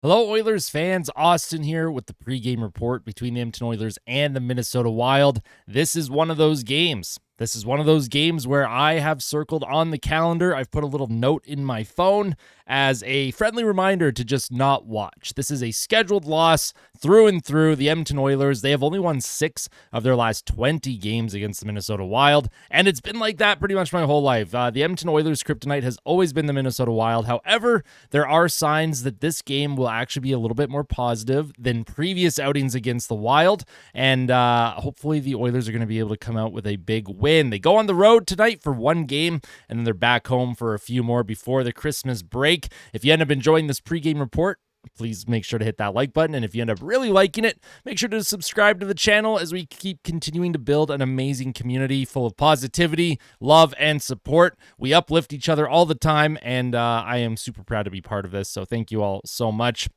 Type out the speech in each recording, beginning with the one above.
Hello, Oilers fans. Austin here with the pregame report between the Edmonton Oilers and the Minnesota Wild. This is one of those games. This is one of those games where I have circled on the calendar. I've put a little note in my phone as a friendly reminder to just not watch. This is a scheduled loss through and through. The Edmonton Oilers, they have only won 6 of their last 20 games against the Minnesota Wild, and it's been like that pretty much my whole life. The Edmonton Oilers kryptonite has always been the Minnesota Wild. However, there are signs that this game will actually be a little bit more positive than previous outings against the Wild, and hopefully the Oilers are going to be able to come out with a big win. They go on the road tonight for one game, and then they're back home for a few more before the Christmas break. If you end up enjoying this pregame report, please make sure to hit that like button. And if you end up really liking it, make sure to subscribe to the channel as we keep continuing to build an amazing community full of positivity, love, and support. We uplift each other all the time, and I am super proud to be part of this. So thank you all so much.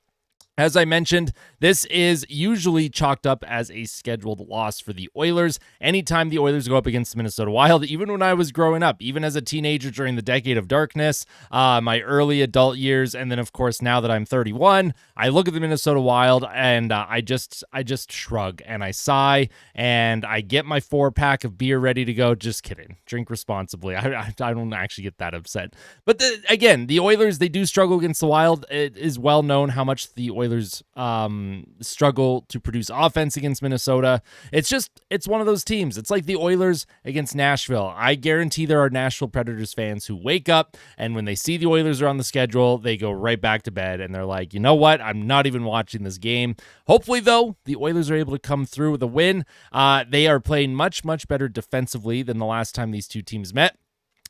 As I mentioned, this is usually chalked up as a scheduled loss for the Oilers. Anytime the Oilers go up against the Minnesota Wild, even when I was growing up, even as a teenager during the decade of darkness, my early adult years, and then of course now that I'm 31, I look at the Minnesota Wild and I just shrug and I sigh and I get my 4-pack of beer ready to go. Just kidding. Drink responsibly. I don't actually get that upset. But again, the Oilers, they do struggle against the Wild. It is well known how much the Oilers struggle to produce offense against Minnesota. It's one of those teams. It's like the Oilers against Nashville. I guarantee there are Nashville Predators fans who wake up and when they see the Oilers are on the schedule, they go right back to bed and they're like, you know what? I'm not even watching this game. Hopefully, though, the Oilers are able to come through with a win. They are playing much, much better defensively than the last time these two teams met.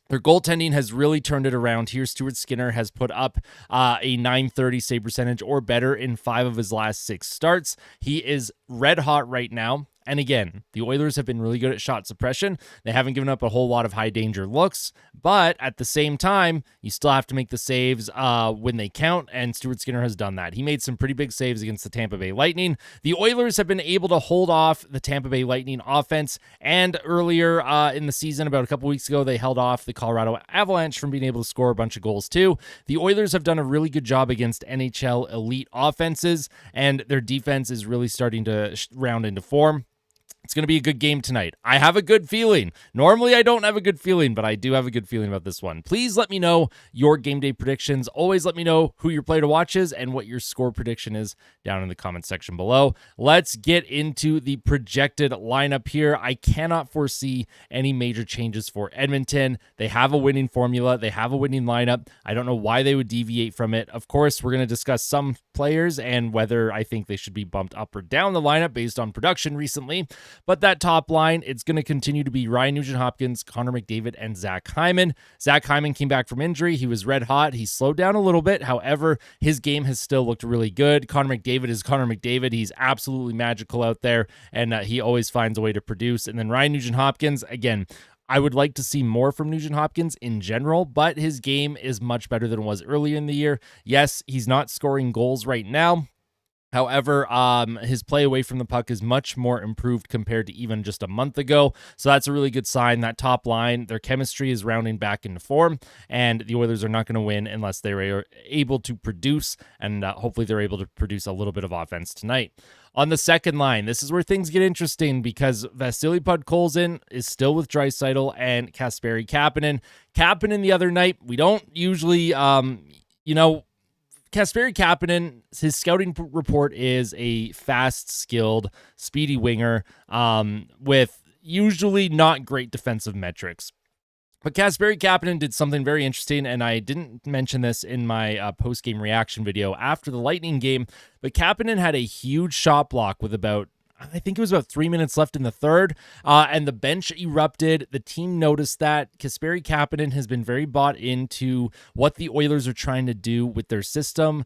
Their goaltending has really turned it around here. Stuart Skinner has put up a .930 save percentage or better in 5 of his last 6 starts. He is red hot right now. And again, the Oilers have been really good at shot suppression. They haven't given up a whole lot of high danger looks, but at the same time, you still have to make the saves when they count, and Stuart Skinner has done that. He made some pretty big saves against the Tampa Bay Lightning. The Oilers have been able to hold off the Tampa Bay Lightning offense, and earlier in the season, about a couple weeks ago, they held off the Colorado Avalanche from being able to score a bunch of goals too. The Oilers have done a really good job against NHL elite offenses, and their defense is really starting to round into form. It's going to be a good game tonight. I have a good feeling. Normally, I don't have a good feeling, but I do have a good feeling about this one. Please let me know your game day predictions. Always let me know who your player to watch is and what your score prediction is down in the comment section below. Let's get into the projected lineup here. I cannot foresee any major changes for Edmonton. They have a winning formula. They have a winning lineup. I don't know why they would deviate from it. Of course, we're going to discuss some players and whether I think they should be bumped up or down the lineup based on production recently. But that top line, it's going to continue to be Ryan Nugent-Hopkins, Connor McDavid, and Zach Hyman. Zach Hyman came back from injury. He was red hot. He slowed down a little bit. However, his game has still looked really good. Connor McDavid is Connor McDavid. He's absolutely magical out there, and he always finds a way to produce. And then Ryan Nugent-Hopkins, again, I would like to see more from Nugent-Hopkins in general, but his game is much better than it was earlier in the year. Yes, he's not scoring goals right now. However, his play away from the puck is much more improved compared to even just a month ago. So that's a really good sign. That top line, their chemistry is rounding back into form, and the Oilers are not going to win unless they're able to produce, and hopefully they're able to produce a little bit of offense tonight. On the second line, this is where things get interesting because Vasily Podkolzin is still with Draisaitl and Kasperi Kapanen. Kapanen the other night, we don't usually, Kasperi Kapanen, his scouting report is a fast, skilled, speedy winger with usually not great defensive metrics. But Kasperi Kapanen did something very interesting, and I didn't mention this in my post-game reaction video after the Lightning game, but Kapanen had a huge shot block with I think it was about 3 minutes left in the third, and the bench erupted. The team noticed that. Kasperi Kapanen has been very bought into what the Oilers are trying to do with their system,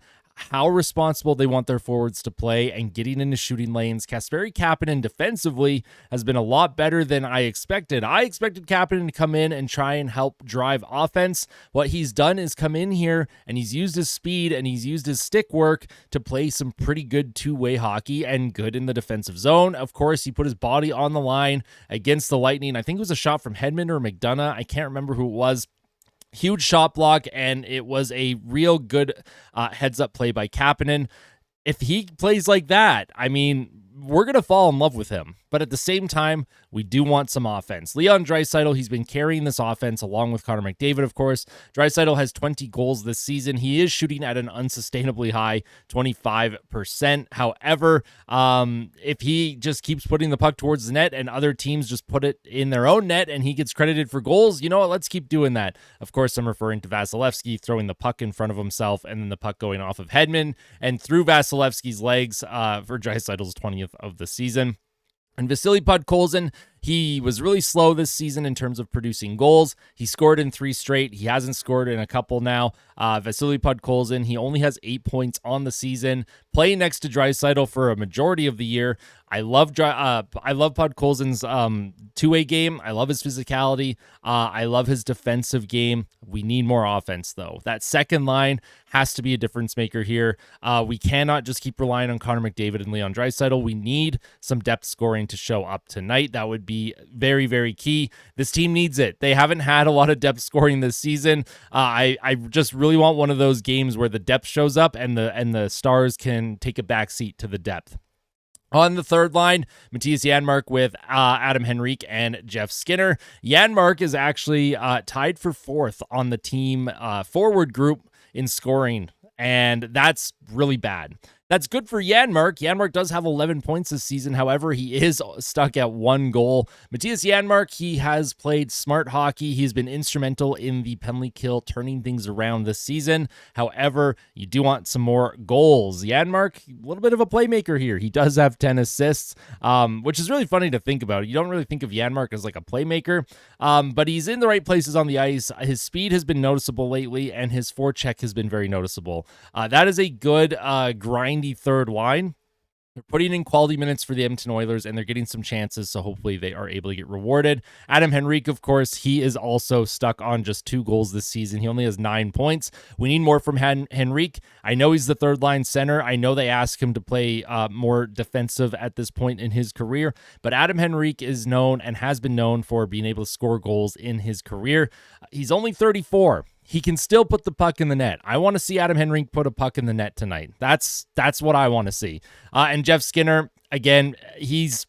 how responsible they want their forwards to play, and getting into shooting lanes. Kasperi Kapanen defensively has been a lot better than I expected. I expected Kapanen to come in and try and help drive offense. What he's done is come in here and he's used his speed and he's used his stick work to play some pretty good two-way hockey and good in the defensive zone. Of course, he put his body on the line against the Lightning. I think it was a shot from Hedman or McDonough. I can't remember who it was. Huge shot block, and it was a real good heads-up play by Kapanen. If he plays like that, I mean, we're going to fall in love with him. But at the same time, we do want some offense. Leon Draisaitl, he's been carrying this offense along with Connor McDavid, of course. Draisaitl has 20 goals this season. He is shooting at an unsustainably high 25%. However, if he just keeps putting the puck towards the net and other teams just put it in their own net and he gets credited for goals, you know what? Let's keep doing that. Of course, I'm referring to Vasilevsky throwing the puck in front of himself and then the puck going off of Hedman and through Vasilevsky's legs for Draisaitl's 20th of the season. And Vasily Podkolzin, he was really slow this season in terms of producing goals. He scored in 3 straight. He hasn't scored in a couple now. Vasily Podkolzin, he only has 8 points on the season, playing next to Draisaitl for a majority of the year. I love Podkolzin's two-way game. I love his physicality. I love his defensive game. We need more offense, though. That second line has to be a difference maker here. We cannot just keep relying on Connor McDavid and Leon Draisaitl. We need some depth scoring to show up tonight. That would be very, very key. This team needs it. They haven't had a lot of depth scoring this season. I just really want one of those games where the depth shows up and the stars can take a back seat to the depth. On the third line, Matthias Janmark with Adam Henrique and Jeff Skinner. Janmark is actually tied for 4th on the team forward group in scoring, and that's really bad. That's good for Janmark. Janmark does have 11 points this season. However, he is stuck at 1 goal. Matthias Janmark, he has played smart hockey. He's been instrumental in the penalty kill, turning things around this season. However, you do want some more goals. Janmark, a little bit of a playmaker here. He does have 10 assists, which is really funny to think about. You don't really think of Janmark as like a playmaker, but he's in the right places on the ice. His speed has been noticeable lately, and his forecheck has been very noticeable. That is a good grindy third line. They're putting in quality minutes for the Edmonton Oilers, and they're getting some chances, so hopefully they are able to get rewarded. Adam Henrique, of course, he is also stuck on just 2 goals this season. He only has 9 points. We need more from Henrique. I know he's the third-line center. I know they ask him to play more defensive at this point in his career, but Adam Henrique is known and has been known for being able to score goals in his career. He's only 34. He can still put the puck in the net. I want to see Adam Henrique put a puck in the net tonight. That's what I want to see. And Jeff Skinner, again, he's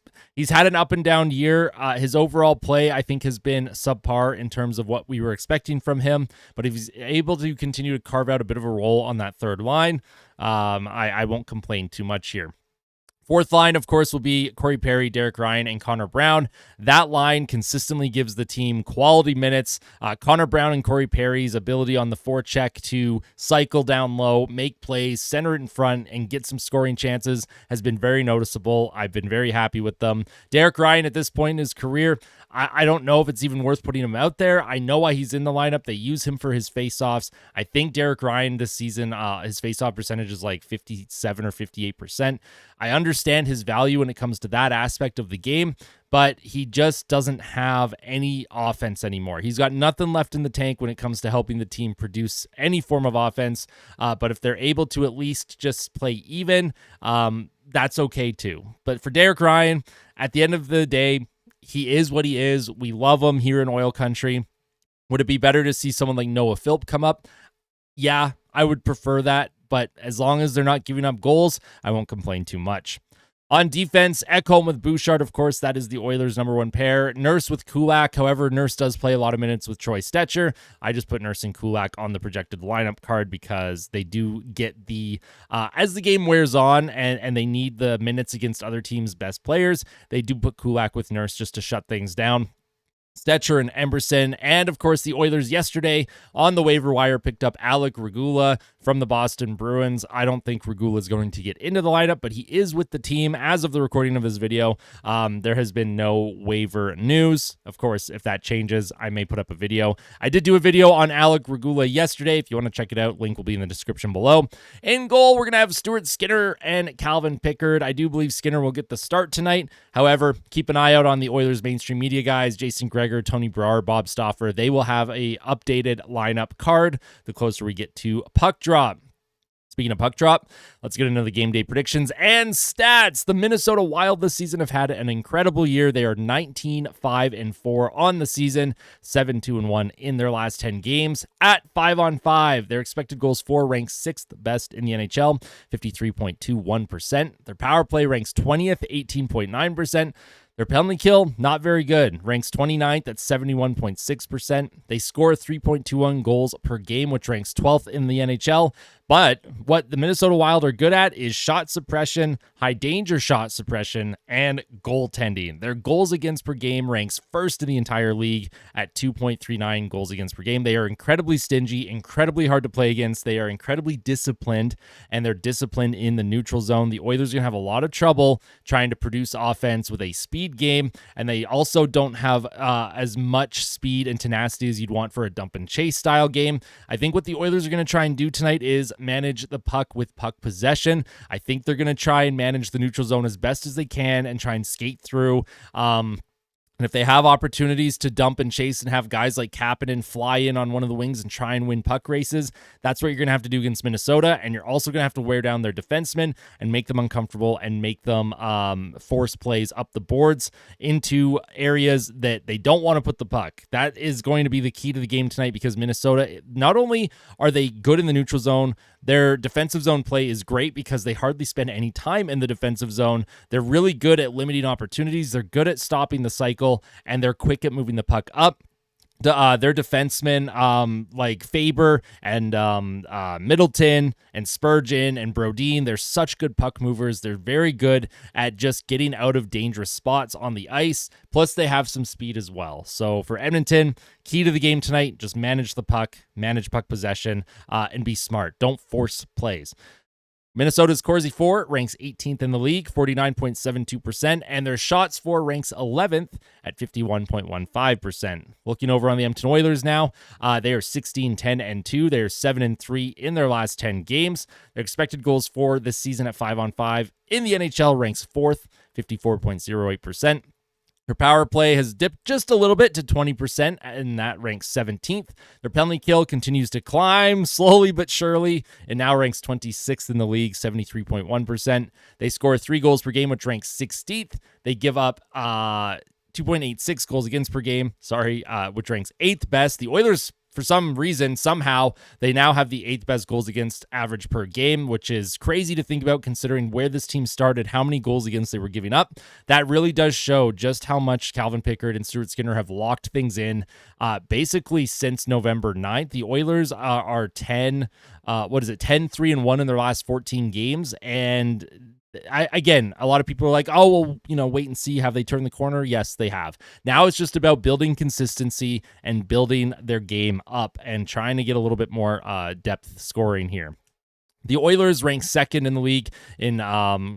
had an up and down year. His overall play, I think, has been subpar in terms of what we were expecting from him. But if he's able to continue to carve out a bit of a role on that third line, I won't complain too much here. Fourth line, of course, will be Corey Perry, Derek Ryan, and Connor Brown. That line consistently gives the team quality minutes. Connor Brown and Corey Perry's ability on the forecheck to cycle down low, make plays, center it in front, and get some scoring chances has been very noticeable. I've been very happy with them. Derek Ryan, at this point in his career, I don't know if it's even worth putting him out there. I know why he's in the lineup. They use him for his faceoffs. I think Derek Ryan this season, his faceoff percentage is like 57 or 58%. I understand his value when it comes to that aspect of the game, but he just doesn't have any offense anymore. He's got nothing left in the tank when it comes to helping the team produce any form of offense. But if they're able to at least just play even, that's okay too. But for Derek Ryan, at the end of the day, he is what he is. We love him here in oil country. Would it be better to see someone like Noah Philp come up? Yeah, I would prefer that. But as long as they're not giving up goals, I won't complain too much. On defense, Ekholm with Bouchard, of course, that is the Oilers' number 1 pair. Nurse with Kulak. However, Nurse does play a lot of minutes with Troy Stecher. I just put Nurse and Kulak on the projected lineup card because they do get the, as the game wears on and they need the minutes against other teams' best players, they do put Kulak with Nurse just to shut things down. Stecher and Emberson, and of course the Oilers yesterday on the waiver wire picked up Alec Regula from the Boston Bruins. I don't think Regula is going to get into the lineup, but he is with the team as of the recording of this video. There has been no waiver news. Of course, if that changes, I may put up a video. I did do a video on Alec Regula yesterday. If you want to check it out, link will be in the description below. In goal, we're going to have Stuart Skinner and Calvin Pickard. I do believe Skinner will get the start tonight. However, keep an eye out on the Oilers mainstream media guys, Jason Gregor, Tony Brar, Bob Stauffer. They will have a updated lineup card the closer we get to puck drop. Speaking of puck drop, let's get into the game day predictions and stats. The Minnesota Wild this season have had an incredible year. They are 19-5-4 on the season, 7-2-1 in their last 10 games. At 5-on-5, their expected goals for ranks 6th best in the NHL, 53.21%. Their power play ranks 20th, 18.9%. Their penalty kill, not very good. Ranks 29th at 71.6%. They score 3.21 goals per game, which ranks 12th in the NHL. But what the Minnesota Wild are good at is shot suppression, high danger shot suppression, and goaltending. Their goals against per game ranks first in the entire league at 2.39 goals against per game. They are incredibly stingy, incredibly hard to play against. They are incredibly disciplined, and they're disciplined in the neutral zone. The Oilers are going to have a lot of trouble trying to produce offense with a speed game, and they also don't have as much speed and tenacity as you'd want for a dump and chase style game. I think what the Oilers are going to try and do tonight is manage the puck with puck possession. I think they're going to try and manage the neutral zone as best as they can and try and skate through. And if they have opportunities to dump and chase and have guys like Kapanen fly in on one of the wings and try and win puck races, that's what you're going to have to do against Minnesota. And you're also going to have to wear down their defensemen and make them uncomfortable and make them force plays up the boards into areas that they don't want to put the puck. That is going to be the key to the game tonight, because Minnesota, not only are they good in the neutral zone, their defensive zone play is great because they hardly spend any time in the defensive zone. They're really good at limiting opportunities. They're good at stopping the cycle, and they're quick at moving the puck up. Their defensemen like Faber and Middleton and Spurgeon and Brodin, they're such good puck movers. They're very good at just getting out of dangerous spots on the ice. Plus, they have some speed as well. So for Edmonton, key to the game tonight, just manage the puck, manage puck possession, and be smart. Don't force plays. Minnesota's Corsi for ranks 18th in the league, 49.72%, and their shots for ranks 11th at 51.15%. Looking over on the Edmonton Oilers now, they are 16-10-2. They are 7-3 in their last 10 games. Their expected goals for this season at 5-on-5 in the NHL ranks 4th, 54.08%. Her power play has dipped just a little bit to 20%, and that ranks 17th. Their penalty kill continues to climb slowly but surely. It now ranks 26th in the league, 73.1%. They score 3 goals per game, which ranks 16th. They give up 2.86 goals against per game, which ranks 8th best. The Oilers, for some reason, somehow, they now have the 8th best goals against average per game, which is crazy to think about considering where this team started, how many goals against they were giving up. That really does show just how much Calvin Pickard and Stuart Skinner have locked things in basically since November 9th. The Oilers are 10-3-1 in their last 14 games, and again, a lot of people are like, oh, well, wait and see. Have they turned the corner? Yes, they have. Now it's just about building consistency and building their game up and trying to get a little bit more depth scoring here. The Oilers rank 2nd in the league in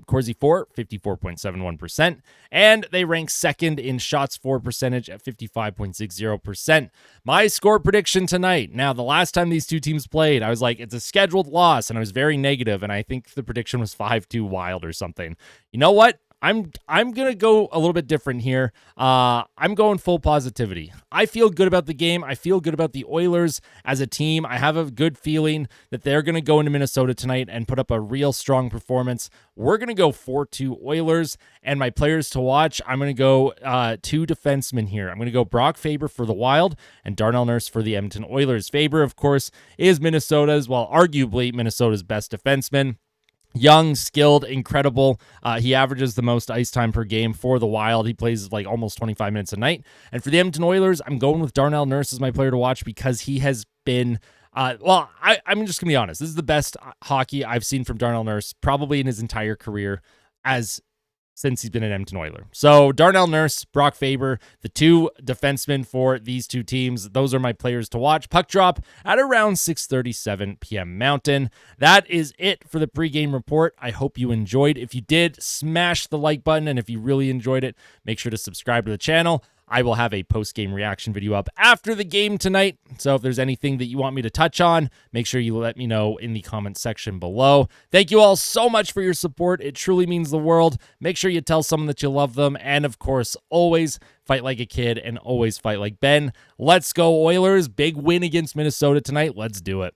Corsi for, 54.71%, and they rank 2nd in shots for percentage at 55.60%. My score prediction tonight. Now, the last time these two teams played, I was like, it's a scheduled loss, and I was very negative, and I think the prediction was 5-2 Wild or something. You know what? I'm going to go a little bit different here. I'm going full positivity. I feel good about the game. I feel good about the Oilers as a team. I have a good feeling that they're going to go into Minnesota tonight and put up a real strong performance. We're going to go 4-2 Oilers, and my players to watch, I'm going to go 2 defensemen here. I'm going to go Brock Faber for the Wild and Darnell Nurse for the Edmonton Oilers. Faber, of course, is Minnesota's, arguably Minnesota's best defenseman. Young, skilled, incredible. He averages the most ice time per game for the Wild. He plays like almost 25 minutes a night. And for the Edmonton Oilers, I'm going with Darnell Nurse as my player to watch because he has been, I'm just going to be honest. This is the best hockey I've seen from Darnell Nurse probably in his entire career since he's been an Edmonton Oiler. So Darnell Nurse, Brock Faber, the 2 defensemen for these 2 teams. Those are my players to watch. Puck drop at around 6:37 p.m. Mountain. That is it for the pregame report. I hope you enjoyed. If you did, smash the like button. And if you really enjoyed it, make sure to subscribe to the channel. I will have a post-game reaction video up after the game tonight. So if there's anything that you want me to touch on, make sure you let me know in the comment section below. Thank you all so much for your support. It truly means the world. Make sure you tell someone that you love them. And of course, always fight like a kid and always fight like Ben. Let's go Oilers. Big win against Minnesota tonight. Let's do it.